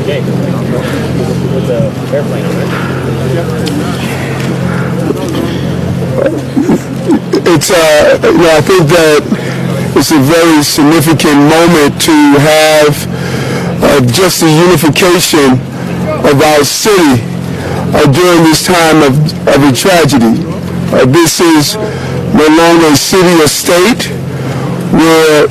Okay, with the airplane on it. It's I think that it's a very significant moment to have just the unification of our city during this time of a tragedy. This is no longer a city or state where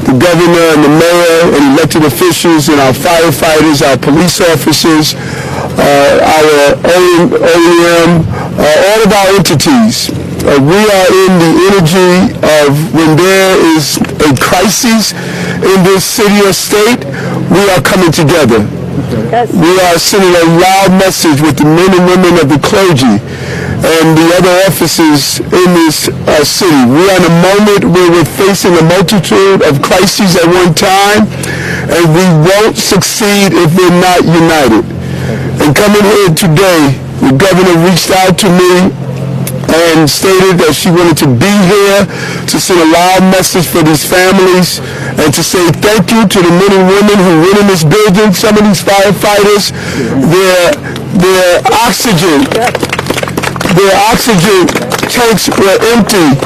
the governor and the mayor and elected officials and our firefighters, our police officers, our OEM, all of our entities. We are in the energy of when there is a crisis in this city or state, we are coming together. Yes. We are sending a loud message with the men and women of the clergy and the other officers in this city. We are in a moment where we're facing a multitude of crises at one time, and we won't succeed if we're not united. And coming here today, the governor reached out to me and stated that she wanted to be here to send a loud message for these families and to say thank you to the men and women who went in this building. Some of these firefighters, their oxygen tanks were empty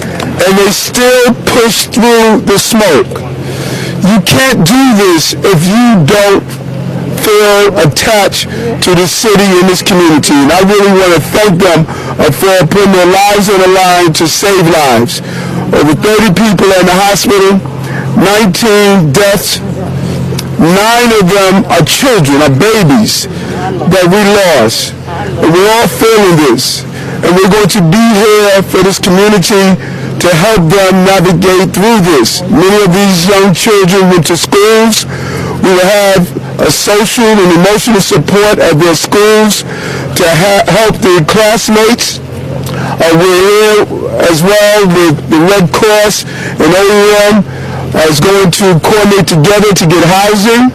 and they still pushed through the smoke. You can't do this if you don't feel attached to the city and this community. And I really want to thank them for putting their lives on the line to save lives. Over 30 people in the hospital, 19 deaths. 9 of them are children, are babies that we lost. And we're all feeling this. And we're going to be here for this community to help them navigate through this. Many of these young children went to schools. We will have a social and emotional support at their schools to help their classmates. We're here as well with the Red Cross and OEM is going to coordinate together to get housing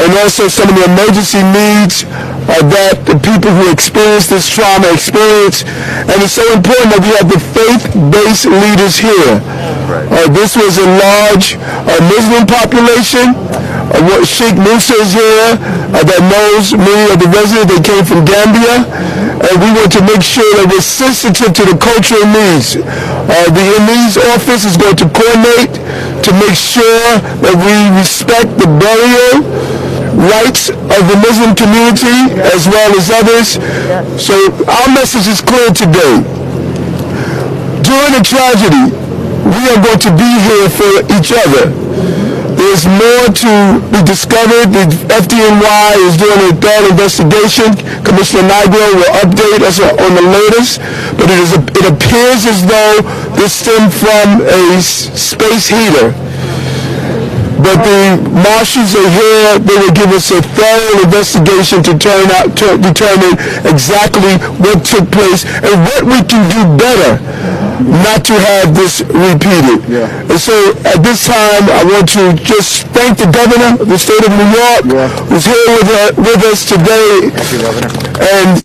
and also some of the emergency needs that the people who experience this trauma experience. And it's so important that we have the faith-based leaders here. This was a large Muslim population. Sheikh Musa is here that knows many of the residents that came from Gambia. And we want to make sure that we're sensitive to the cultural needs. The Emise office is going to coordinate to make sure that we respect the burial rights of the Muslim community as well as others. So our message is clear today. During a tragedy, we are going to be here for each other. There's more to be discovered. The FDNY is doing a thorough investigation. Commissioner Nigro will update us on the latest. But it appears as though this stemmed from a space heater. But the marshals are here. They will give us a thorough investigation to determine exactly what took place and what we can do better not to have this repeated. Yeah. And so at this time, I want to just thank the governor of the state of New York, who's here with us today. Thank you, Governor. And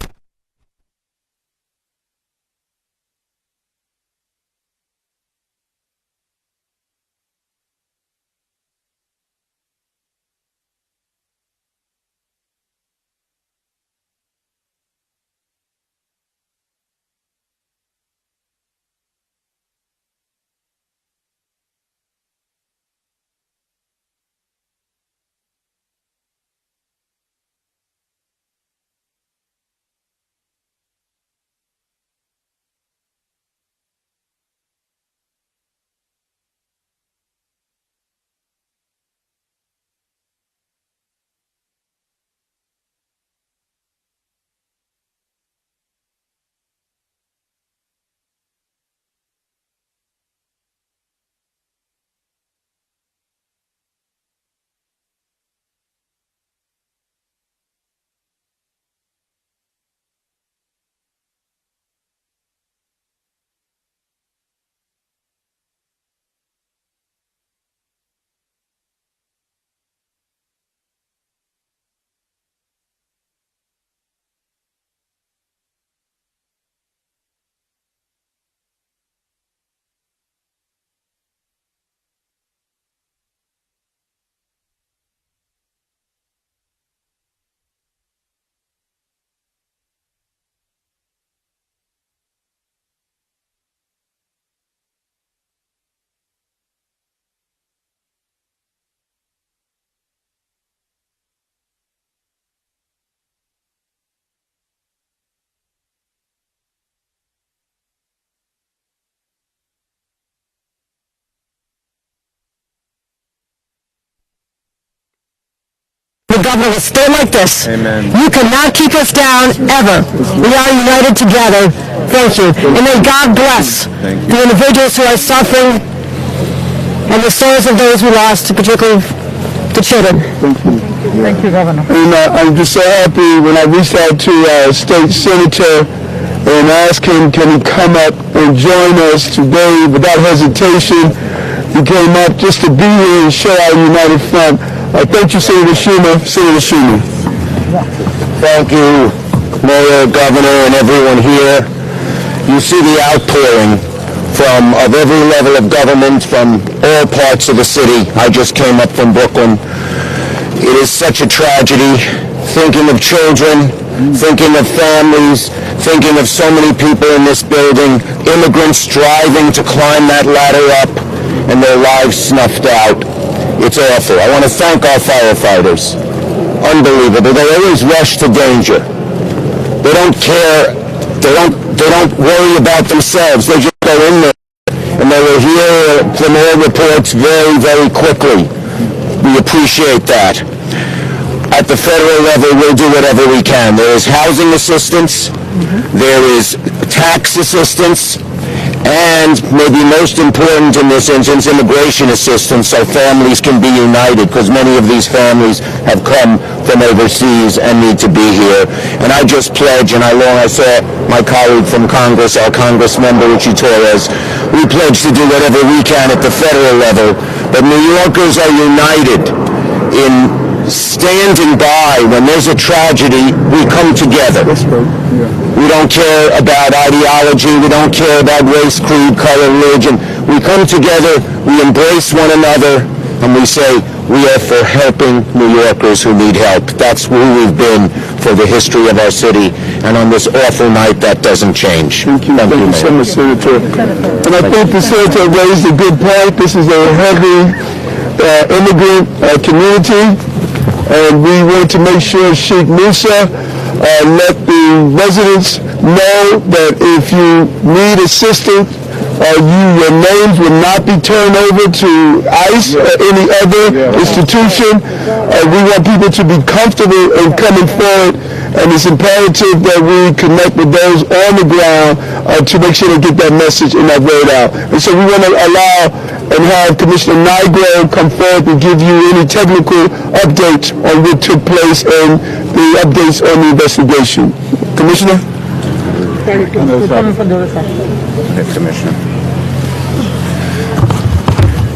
Governor, will stay like this. Amen. You cannot keep us down, ever. We are united together. Thank you. And may God bless the individuals who are suffering and the souls of those we lost, particularly the children. Thank you, Governor. And I'm just so happy when I reached out to State Senator and asked him, can he come up and join us today without hesitation. He came up just to be here and show our united front. Thank you, Senator Schumer. Senator Schumer. Thank you, Mayor, Governor, and everyone here. You see the outpouring of every level of government from all parts of the city. I just came up from Brooklyn. It is such a tragedy, thinking of children, thinking of families, thinking of so many people in this building, immigrants striving to climb that ladder up, and their lives snuffed out. It's awful. I want to thank our firefighters. Unbelievable. They always rush to danger. They don't care. They don't worry about themselves. They just go in there. And they will hear from all reports very, very quickly. We appreciate that. At the federal level, we'll do whatever we can. There is housing assistance. There is tax assistance. And maybe most important in this instance, immigration assistance, so families can be united, because many of these families have come from overseas and need to be here. And I just pledge, and I saw my colleague from Congress, our Congress member, Richie Torres, we pledge to do whatever we can at the federal level. But New Yorkers are united in standing by. When there's a tragedy, we come together. We don't care about ideology. We don't care about race, creed, color, religion. We come together, we embrace one another, and we say we are for helping New Yorkers who need help. That's who we've been for the history of our city. And on this awful night, that doesn't change. Thank you so much, Senator. And I think the Senator raised a good point. This is a heavy immigrant community. And we want to make sure Sheikh Musa let the residents know that if you need assistance, your names will not be turned over to ICE or any other institution. We want people to be comfortable in coming forward, and it's imperative that we connect with those on the ground to make sure they get that message and that word out. And so we want to allow and have Commissioner Nigro come forward to give you any technical updates on what took place and the updates on the investigation. Commissioner? Thank you. Commissioner.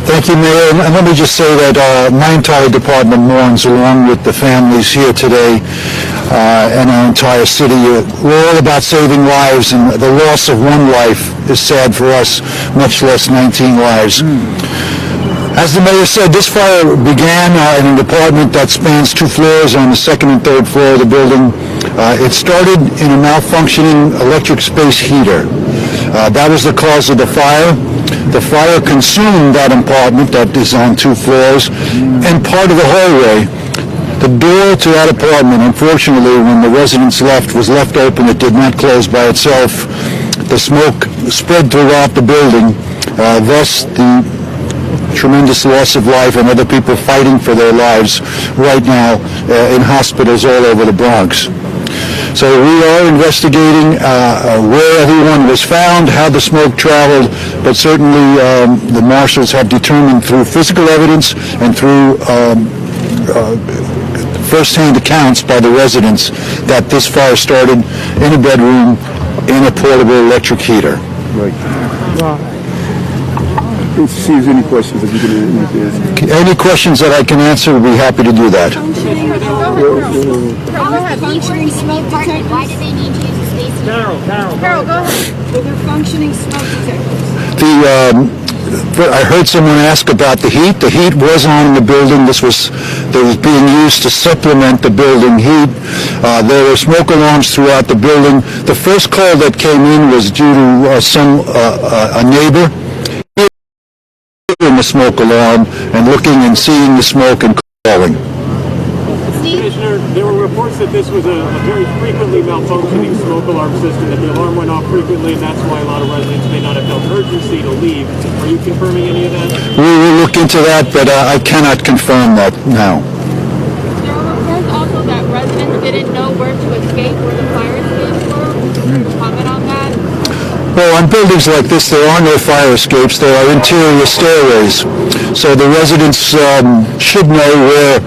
Thank you, Mayor. And let me just say that my entire department mourns along with the families here today and our entire city. We're all about saving lives, and the loss of one life is sad for us, much less 19 lives. As the mayor said, this fire began in an apartment that spans 2 floors on the 2nd and 3rd floor of the building. It started in a malfunctioning electric space heater. That was the cause of the fire. The fire consumed that apartment that is on 2 floors and part of the hallway. The door to that apartment, unfortunately, when the residents left, was left open. It did not close by itself. The smoke spread throughout the building, thus the tremendous loss of life and other people fighting for their lives right now in hospitals all over the Bronx. So we are investigating where everyone was found, how the smoke traveled, but certainly the marshals have determined through physical evidence and through first-hand accounts by the residents that this fire started in a bedroom in a portable electric heater. Right. Let's see if there's any questions that you can answer. Any questions that I can answer, we'll be happy to do that. Functioning smoke detectors. Why did they need to use the space heater? Carol, go ahead. They're functioning smoke detectors. I heard someone ask about the heat. The heat was on in the building. That was being used to supplement the building heat. There were smoke alarms throughout the building. The first call that came in was due to a neighbor hearing the smoke alarm and looking and seeing the smoke and calling. Commissioner, there were reports that this was a very frequently malfunctioning smoke alarm system, that the alarm went off frequently, and that's why a lot of residents may not have felt urgency to leave. Are you confirming any of that? We will look into that, but I cannot confirm that now. also that residents didn't know where to escape, where the fire escapes were. Comment on that? Well, on buildings like this, there are no fire escapes. There are interior stairways. So the residents should know where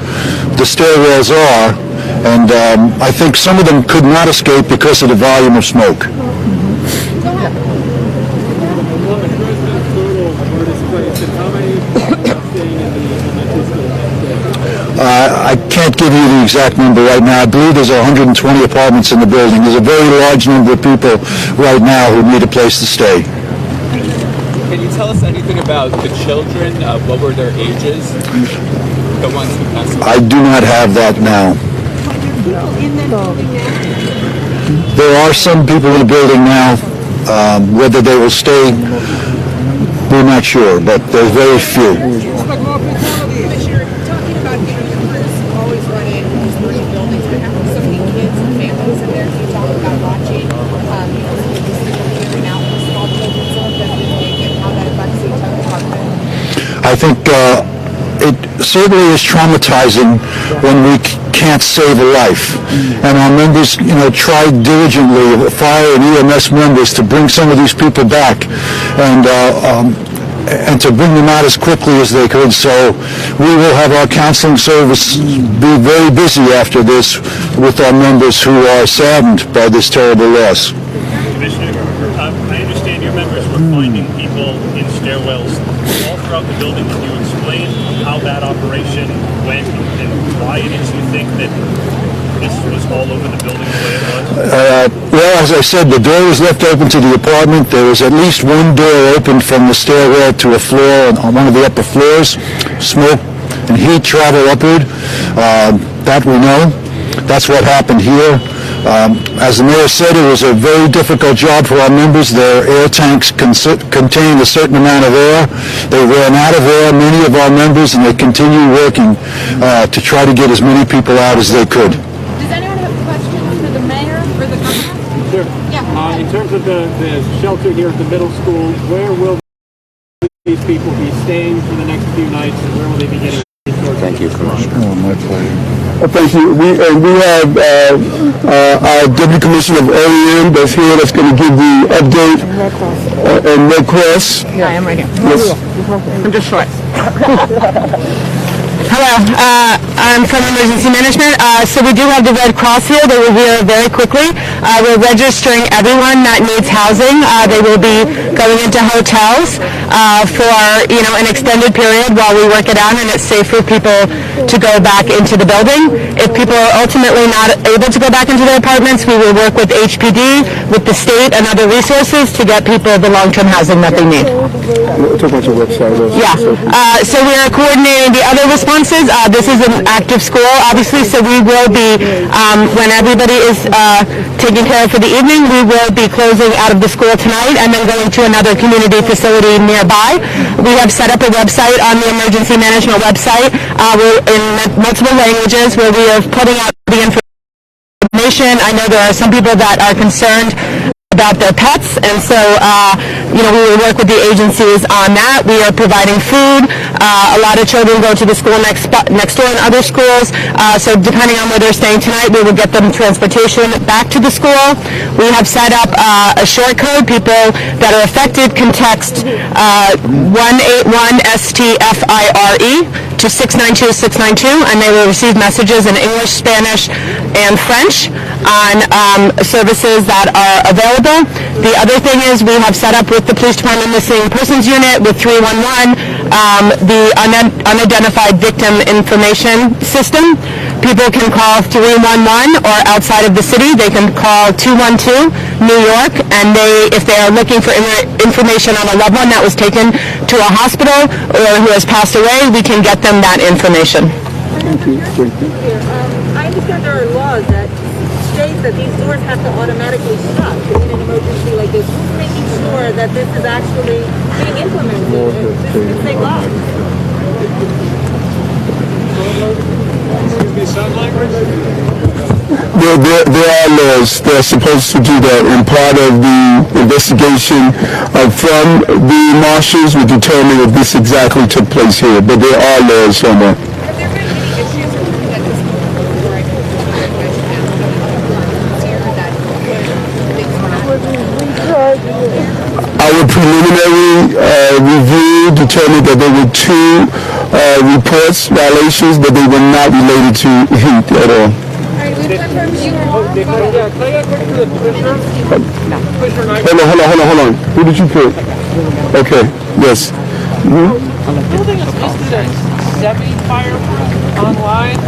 the stairwells are. And I think some of them could not escape because of the volume of smoke. I can't give you the exact number right now. I believe there's 120 apartments in the building. There's a very large number of people right now who need a place to stay. Can you tell us anything about the children? What were their ages? The ones who passed away? I do not have that now. There are some people in the building now. Whether they will stay, we're not sure, but there's very few. Commissioner, talking about numbers always running these three buildings, but having so many kids and families in there, so you talk about watching, these people clearing out the small children, some of them leaving, and how that affects each other department. I think it certainly is traumatizing when we can't save a life. And our members, try diligently, fire and EMS members, to bring some of these people back and to bring them out as quickly as they could. So we will have our counseling service be very busy after this with our members who are saddened by this terrible loss. Commissioner, I understand your members were finding people in stairwells all throughout the building. Can you explain how that operation went and why it is you think that this was all over the building the way it was? Well, as I said, the door was left open to the apartment. There was at least one door open from the stairwell to a floor on one of the upper floors. Smoke and heat travel upward. That we know. That's what happened here. As the mayor said, it was a very difficult job for our members. Their air tanks contained a certain amount of air. They ran out of air, many of our members, and they continue working to try to get as many people out as they could. Does anyone have questions for the mayor or the governor? Sure. Yeah. In terms of the shelter here at the middle school, where will these people be staying for the next few nights, and where will they be getting resources? Thank you, Commissioner. Oh, my pleasure. Thank you. We have our Deputy Commissioner of OEM that's here, that's going to give the update on Red Cross. Yeah, I am right here. Yes. I'm just short. Hello, I'm from Emergency Management. So we do have the Red Cross here. They will be here very quickly. We're registering everyone that needs housing. They will be going into hotels for an extended period while we work it out, and it's safe for people to go back into the building. If people are ultimately not able to go back into their apartments, we will work with HPD, with the state, and other resources to get people the long-term housing that they need. Talk about your website. Yeah. So we are coordinating the other responses. This is an active school, obviously, so we will be, when everybody is taken care of for the evening, we will be closing out of the school tonight and then going to another community facility nearby. We have set up a website on the emergency management website. We're in multiple languages where we are putting out the information. I know there are some people that are concerned about their pets, and so we will work with the agencies on that. We are providing food. A lot of children go to the school next door in other schools, so depending on where they're staying tonight, we will get them transportation back to the school. We have set up a short code. People that are affected can text 181-STFIRE to 692-692, and they will receive messages in English, Spanish, and French on services that are available. The other thing is we have set up with the Police Department Missing Persons Unit with 311 the unidentified victim information system. People can call 311, or outside of the city, they can call 212 New York, and if they are looking for information on a loved one that was taken to a hospital or who has passed away, we can get them that information. I understand there are laws that state that these doors have to automatically shut in an emergency like this. Who's making sure that this is actually being implemented? This is a state law. Excuse me, sign language? There are laws that are supposed to do that, and part of the investigation from the marshals will determine if this exactly took place here, but there are laws on that. Have there been any issues with that this before I go? determined that there were two reports, violations, but they were not related to heat at all. Hold on. Who did you put? Okay, yes. Building is listed as semi-fireproof online.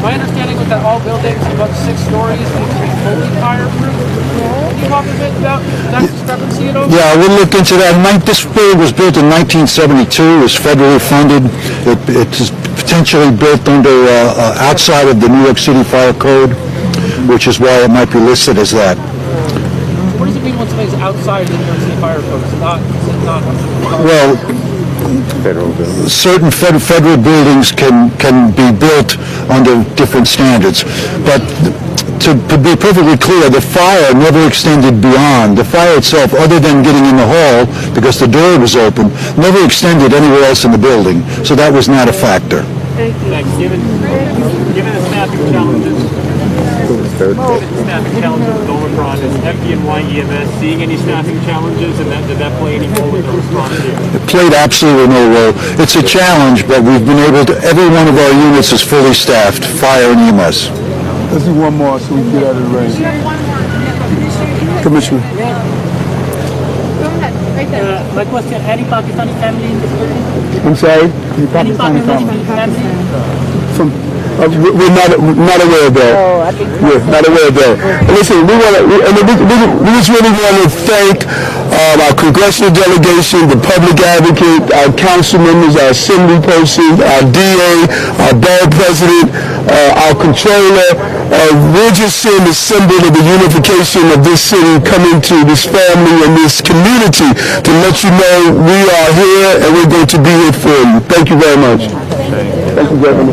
My understanding was that all buildings above 6 stories need to be fully fireproof. Can you talk a bit about that discrepancy at all? Yeah, we'll look into that. This building was built in 1972. It was federally funded. It is potentially built under outside of the New York City Fire Code, which is why it might be listed as that. What does it mean when something's outside the New York City Fire Code? Is it not Well, certain federal buildings can be built under different standards, but to be perfectly clear, the fire never extended beyond. The fire itself, other than getting in the hall because the door was open, never extended anywhere else in the building, so that was not a factor. Thanks. Given the staffing challenges with Omicron, is FDNY EMS seeing any staffing challenges, and did that play any role in the response here? It played absolutely no role. It's a challenge, but we've been able to, every one of our units is fully staffed, fire and EMS. Let's do one more so we can get out of the rain. Commissioner. Go ahead, right there. My question, any Pakistani family in this building? I'm sorry? Any Pakistani family? We're not aware of that. We're not aware of that. Listen, we just really want to thank our congressional delegation, the public advocate, our council members, our assembly persons, our DA, our borough president, our controller. We're just seeing the symbol of the unification of this city coming to this family and this community to let you know we are here and we're going to be here for you. Thank you very much. Thank you, Governor.